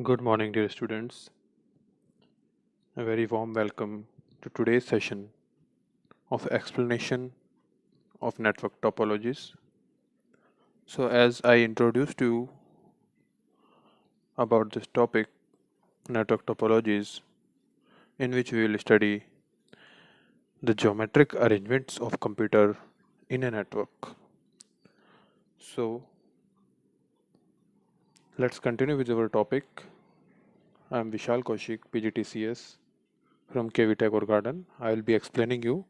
Good morning, dear students. A very warm welcome to today's session of explanation of network topologies. So, as I introduced you about this topic, network topologies, in which we will study the geometric arrangements of computer in a network. So, let's continue with our topic. I am Vishal Kaushik, PGTCS from KV Tagore Garden. I will be explaining you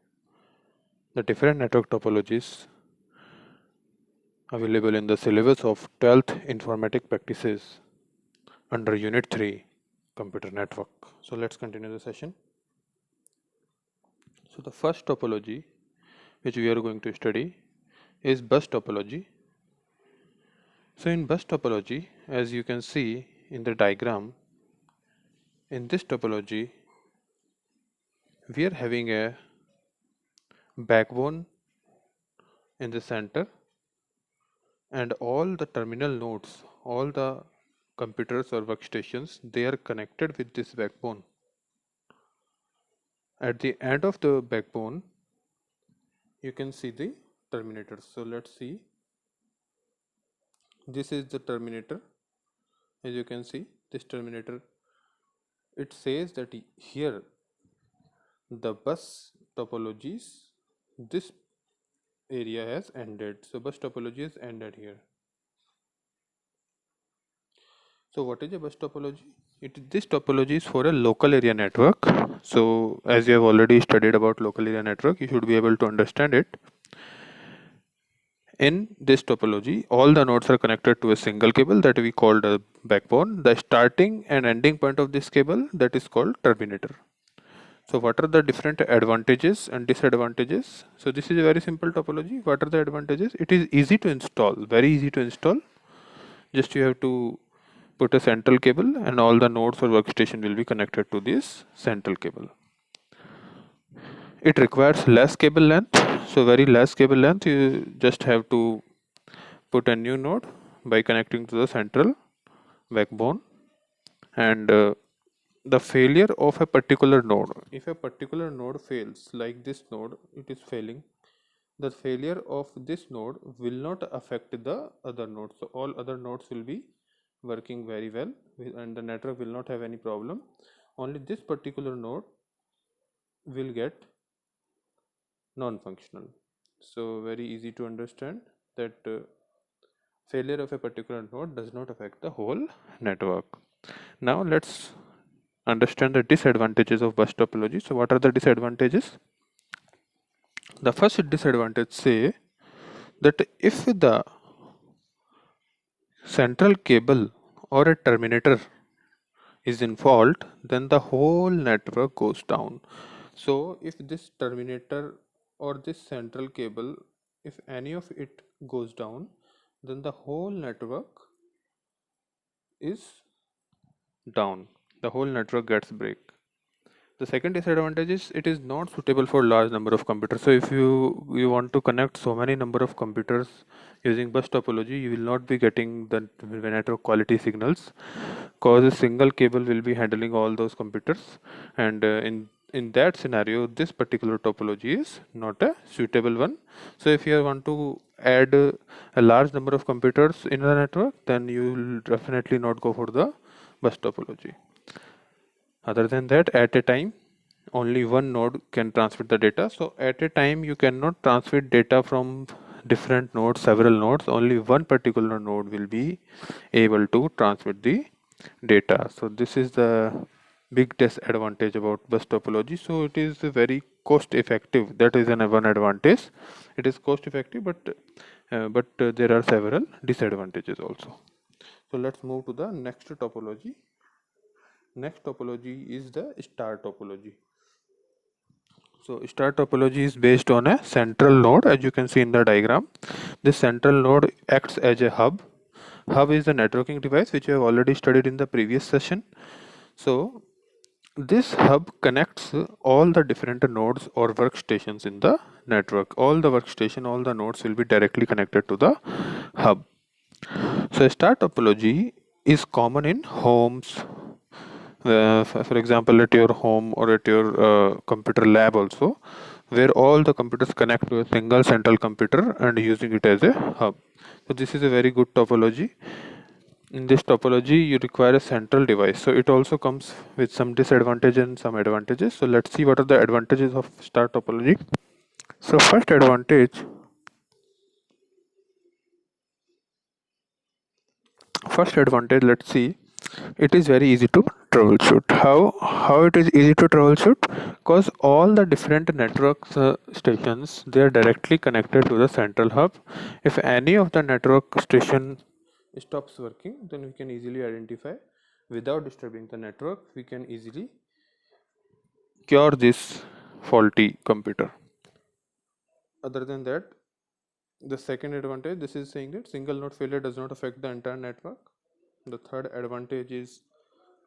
the different network topologies available in the syllabus of 12th Informatic Practices under Unit 3 Computer Network. So let's continue the session. So the first topology which we are going to study is bus topology. So in bus topology, as you can see in the diagram, in this topology we are having a backbone in the center and all the terminal nodes, all the computers or workstations, they are connected with this backbone. At the end of the backbone, you can see the terminator. So let's see. This is the terminator. As you can see, this terminator, it says that here the bus topologies, this area has ended. So bus topology has ended here. So what is a bus topology? This topology is for a local area network. So as you have already studied about local area network, you should be able to understand it. In this topology, all the nodes are connected to a single cable that we call the backbone. The starting and ending point of this cable, that is called terminator. So what are the different advantages and disadvantages? So this is a very simple topology. What are the advantages? It is easy to install, very easy to install. Just you have to put a central cable and all the nodes or workstation will be connected to this central cable. It requires less cable length. So very less cable length, you just have to put a new node by connecting to the central backbone. And the failure of a particular node, if a particular node fails, like this node, it is failing, the failure of this node will not affect the other nodes. So all other nodes will be working very well and the network will not have any problem. Only this particular node will get non-functional. So very easy to understand that failure of a particular node does not affect the whole network. Now let's understand the disadvantages of bus topology. So what are the disadvantages? The first disadvantage say that if the central cable or a terminator is in fault, then the whole network goes down. So if this terminator or this central cable, if any of it goes down, then the whole network is down. The whole network gets break. The second disadvantage is it is not suitable for large number of computers. So if you want to connect so many number of computers using bus topology, you will not be getting the network quality signals, because a single cable will be handling all those computers, and in that scenario, this particular topology is not a suitable one. So if you want to add a large number of computers in a network, then you will definitely not go for the bus topology. Other than that, at a time, only one node can transmit the data. So at a time, you cannot transmit data from different nodes, several nodes. Only one particular node will be able to transmit the data. So this is the big disadvantage about bus topology. So it is very cost effective. That is one advantage. It is cost effective, but there are several disadvantages also. So let's move to the next topology. Next topology is the star topology. So star topology is based on a central node, as you can see in the diagram. This central node acts as a hub. Hub is the networking device which we have already studied in the previous session. So this hub connects all the different nodes or workstations in the network. All the workstation, all the nodes will be directly connected to the hub. So star topology is common in homes, for example, at your home or at your computer lab also, where all the computers connect to a single central computer and using it as a hub. So this is a very good topology. In this topology, you require a central device. So it also comes with some disadvantages and some advantages. So let's see what are the advantages of star topology. So first advantage, let's see, it is very easy to troubleshoot. How it is easy to troubleshoot? Because all the different network stations, they are directly connected to the central hub. If any of the network station stops working, then we can easily identify without disturbing the network. We can easily cure this faulty computer. Other than that, the second advantage, this is saying that single node failure does not affect the entire network. The third advantage is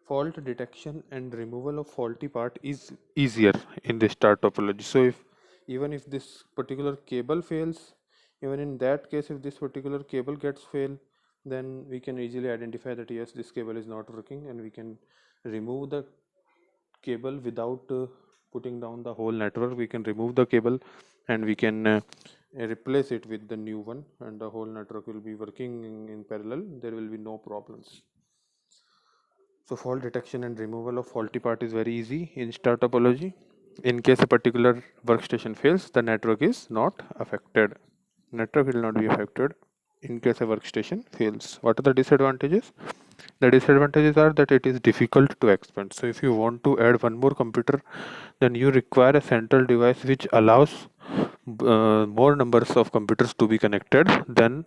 fault detection and removal of faulty part is easier in the star topology. So if even if this particular cable fails, even in that case, if this particular cable gets failed, then we can easily identify that yes, this cable is not working, and we can remove the cable without putting down the whole network. We can remove the cable and we can replace it with the new one, and the whole network will be working in parallel. There will be no problems. So fault detection and removal of faulty part is very easy in star topology. In case a particular workstation fails, the network is not affected. Network will not be affected in case a workstation fails. What are the disadvantages? The disadvantages are that it is difficult to expand. So if you want to add one more computer, then you require a central device which allows more numbers of computers to be connected than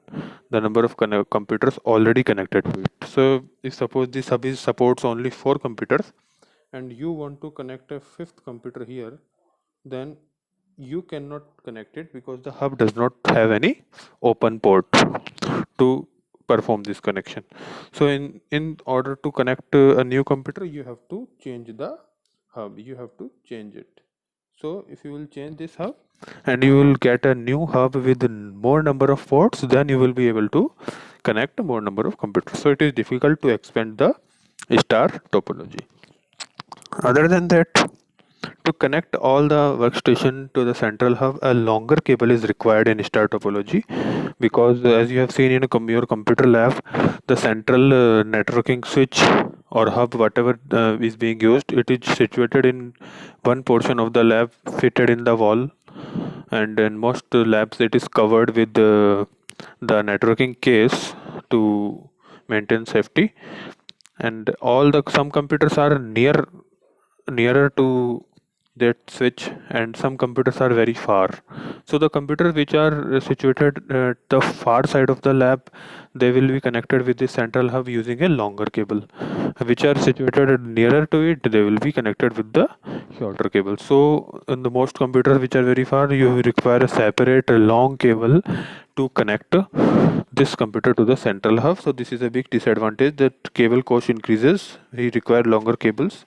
the number of computers already connected to it. So if suppose this hub supports only 4 computers and you want to connect a fifth computer here, then you cannot connect it because the hub does not have any open port to perform this connection. So in order to connect a new computer, you have to change the hub, you have to change it. So if you will change this hub and you will get a new hub with more number of ports, then you will be able to connect more number of computers. So it is difficult to expand the star topology. Other than that, to connect all the workstation to the central hub, a longer cable is required in star topology, because as you have seen in your computer lab, the central networking switch or hub, whatever is being used, it is situated in one portion of the lab fitted in the wall, and in most labs it is covered with the networking case to maintain safety. And all the some computers are nearer to that switch, and some computers are very far. So the computers which are situated at the far side of the lab, they will be connected with the central hub using a longer cable. Which are situated nearer to it, they will be connected with the shorter cable. So in the most computers which are very far, you require a separate long cable to connect this computer to the central hub. So this is a big disadvantage, that cable cost increases. We require longer cables.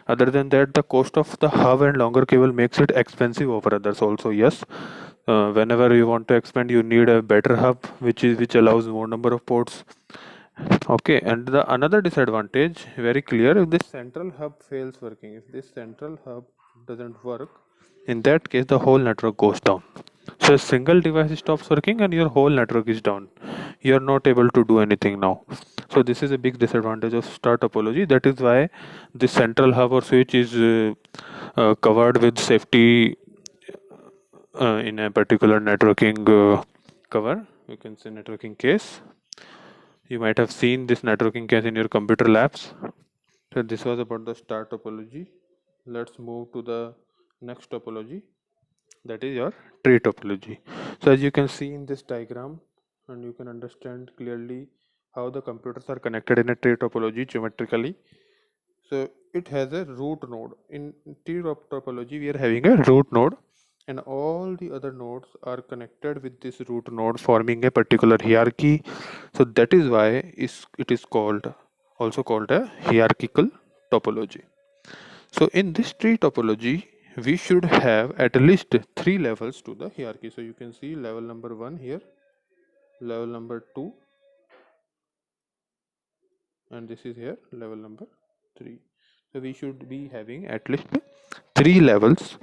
Other than that, the cost of the hub and longer cable makes it expensive over others also. Yes, whenever you want to expand, you need a better hub which allows more number of ports. Okay, and the another disadvantage, very clear, if this central hub fails working, if this central hub doesn't work, in that case the whole network goes down. So a single device stops working and your whole network is down. You are not able to do anything now. So this is a big disadvantage of star topology. That is why the central hub or switch is covered with safety in a particular networking cover. You can say networking case. You might have seen this networking case in your computer labs. So this was about the star topology. Let's move to the next topology, that is your tree topology. So as you can see in this diagram, and you can understand clearly how the computers are connected in a tree topology geometrically. So it has a root node. In tree topology, we are having a root node, and all the other nodes are connected with this root node, forming a particular hierarchy. So that is why it is called, also called a hierarchical topology. So in this tree topology, we should have at least 3 levels to the hierarchy. So you can see level number 1 here, level number 2, and this is here level number 3. So we should be having at least 3 levels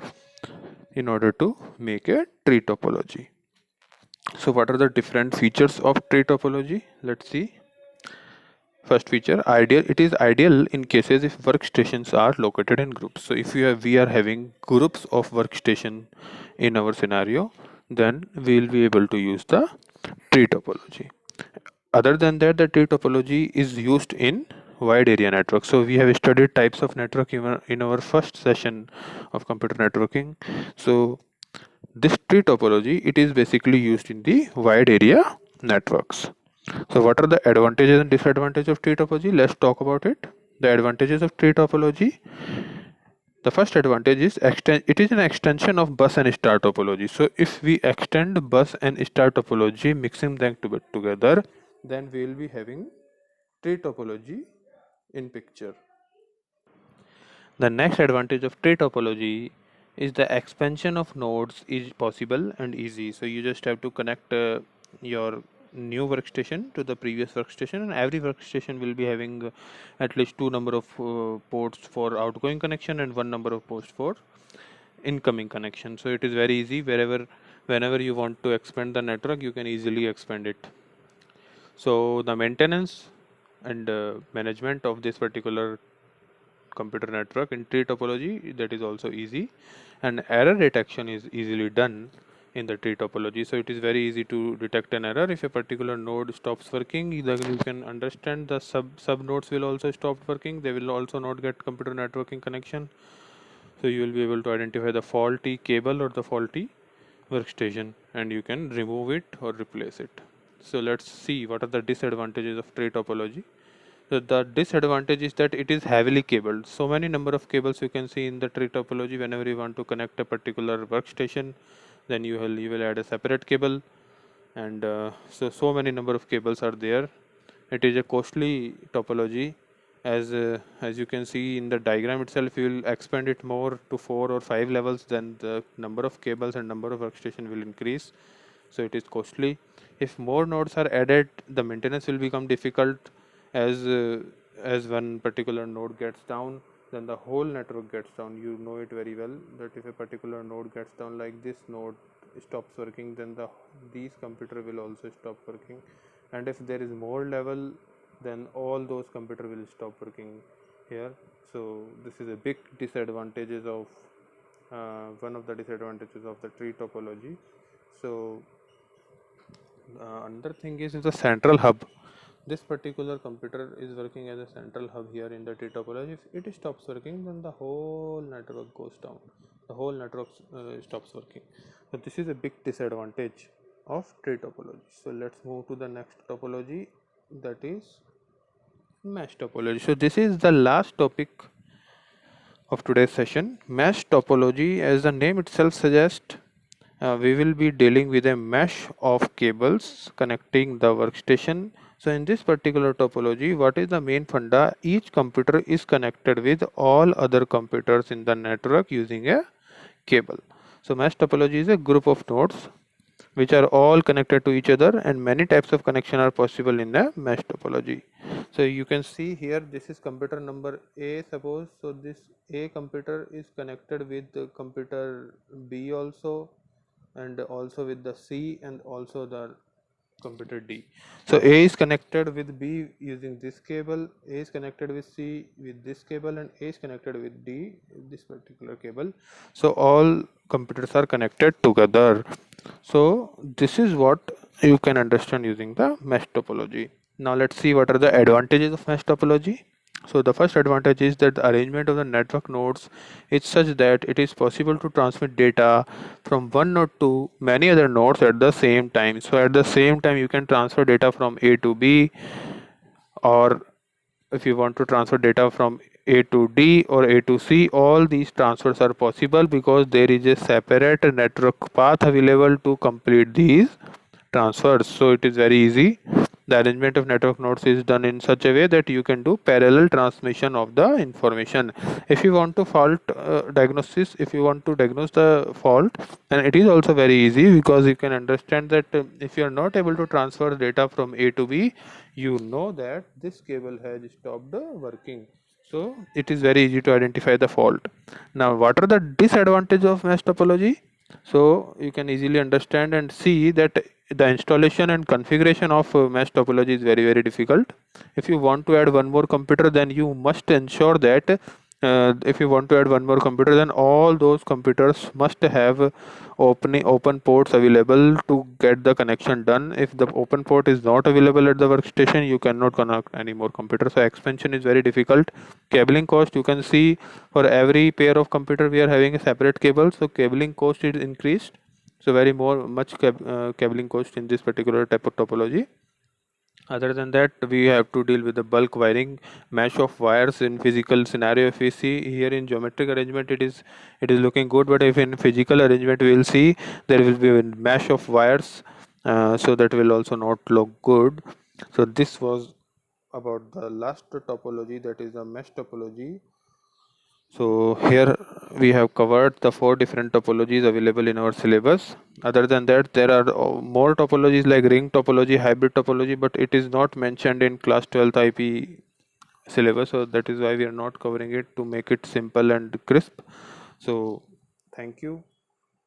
in order to make a tree topology. So what are the different features of tree topology? Let's see. First feature, ideal. It is ideal in cases if workstations are located in groups. So if we are having groups of workstation in our scenario, then we will be able to use the tree topology. Other than that, the tree topology is used in wide area network. So we have studied types of network in our first session of computer networking. So this tree topology, it is basically used in the wide area networks. So what are the advantages and disadvantages of tree topology? Let's talk about it. The advantages of tree topology. The first advantage is it is an extension of bus and star topology. So if we extend bus and star topology, mixing them together, then we will be having tree topology in picture. The next advantage of tree topology is the expansion of nodes is possible and easy. So you just have to connect your new workstation to the previous workstation, and every workstation will be having at least 2 number of ports for outgoing connection and 1 number of ports for incoming connection. So it is very easy. Whenever you want to expand the network, you can easily expand it. So the maintenance and management of this particular computer network in tree topology, that is also easy, and error detection is easily done in the tree topology. So it is very easy to detect an error. If a particular node stops working, you can understand the sub nodes will also stop working. They will also not get computer networking connection. So you will be able to identify the faulty cable or the faulty workstation, and you can remove it or replace it. So let's see what are the disadvantages of tree topology. So the disadvantage is that it is heavily cabled. So many number of cables you can see in the tree topology. Whenever you want to connect a particular workstation, then you will add a separate cable, and so many number of cables are there. It is a costly topology. As you can see in the diagram itself, you will expand it more to 4 or 5 levels, then the number of cables and number of workstation will increase. So it is costly. If more nodes are added, the maintenance will become difficult. As one particular node gets down, then the whole network gets down. You know it very well that if a particular node gets down, like this node stops working, then these computer will also stop working. And if there is more level, then all those computer will stop working here. So this is a big disadvantages of one of the disadvantages of the tree topology. So another thing is the central hub. This particular computer is working as a central hub here in the tree topology. If it stops working, then the whole network goes down. The whole network stops working. So this is a big disadvantage of tree topology. So let's move to the next topology, that is mesh topology. So this is the last topic of today's session. Mesh topology, as the name itself suggests, we will be dealing with a mesh of cables connecting the workstation. So in this particular topology, what is the main funda? Each computer is connected with all other computers in the network using a cable. So mesh topology is a group of nodes which are all connected to each other, and many types of connection are possible in a mesh topology. So you can see here, this is computer number A, suppose. So this A computer is connected with the computer B also, and also with the C, and also the computer D. So A is connected with B using this cable, A is connected with C with this cable, and A is connected with D with this particular cable. So all computers are connected together. So this is what you can understand using the mesh topology. Now let's see what are the advantages of mesh topology. So the first advantage is that the arrangement of the network nodes is such that it is possible to transmit data from one node to many other nodes at the same time. So at the same time you can transfer data from A to B, or if you want to transfer data from A to D or A to C, all these transfers are possible because there is a separate network path available to complete these transfers. So it is very easy. The arrangement of network nodes is done in such a way that you can do parallel transmission of the information. If you want to fault diagnosis, if you want to diagnose the fault, then it is also very easy, because you can understand that if you are not able to transfer data from A to B, you know that this cable has stopped working. So it is very easy to identify the fault. Now, what are the disadvantages of mesh topology? So you can easily understand and see that the installation and configuration of mesh topology is very difficult. If you want to add one more computer, then you must ensure that if you want to add one more computer, then all those computers must have open ports available to get the connection done. If the open port is not available at the workstation, you cannot connect any more computers. So expansion is very difficult. Cabling cost, you can see for every pair of computer we are having a separate cable, so cabling cost is increased. So very much cabling cost in this particular type of topology. Other than that, we have to deal with the bulk wiring, mesh of wires in physical scenario. If we see here in geometric arrangement, it is looking good, but if in physical arrangement we will see there will be a mesh of wires, so that will also not look good. So this was about the last topology, that is the mesh topology. So here we have covered the 4 different topologies available in our syllabus. Other than that, there are more topologies like ring topology, hybrid topology, but it is not mentioned in class 12th IP syllabus, so that is why we are not covering it, to make it simple and crisp. So thank you.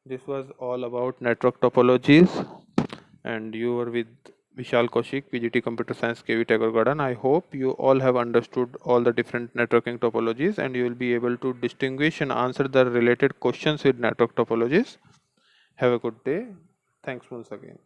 This was all about network topologies, and you were with Vishal Kaushik, PGT Computer Science, KV Tagore Garden. I hope you all have understood all the different networking topologies, and you will be able to distinguish and answer the related questions with network topologies. Have a good day. Thanks once again.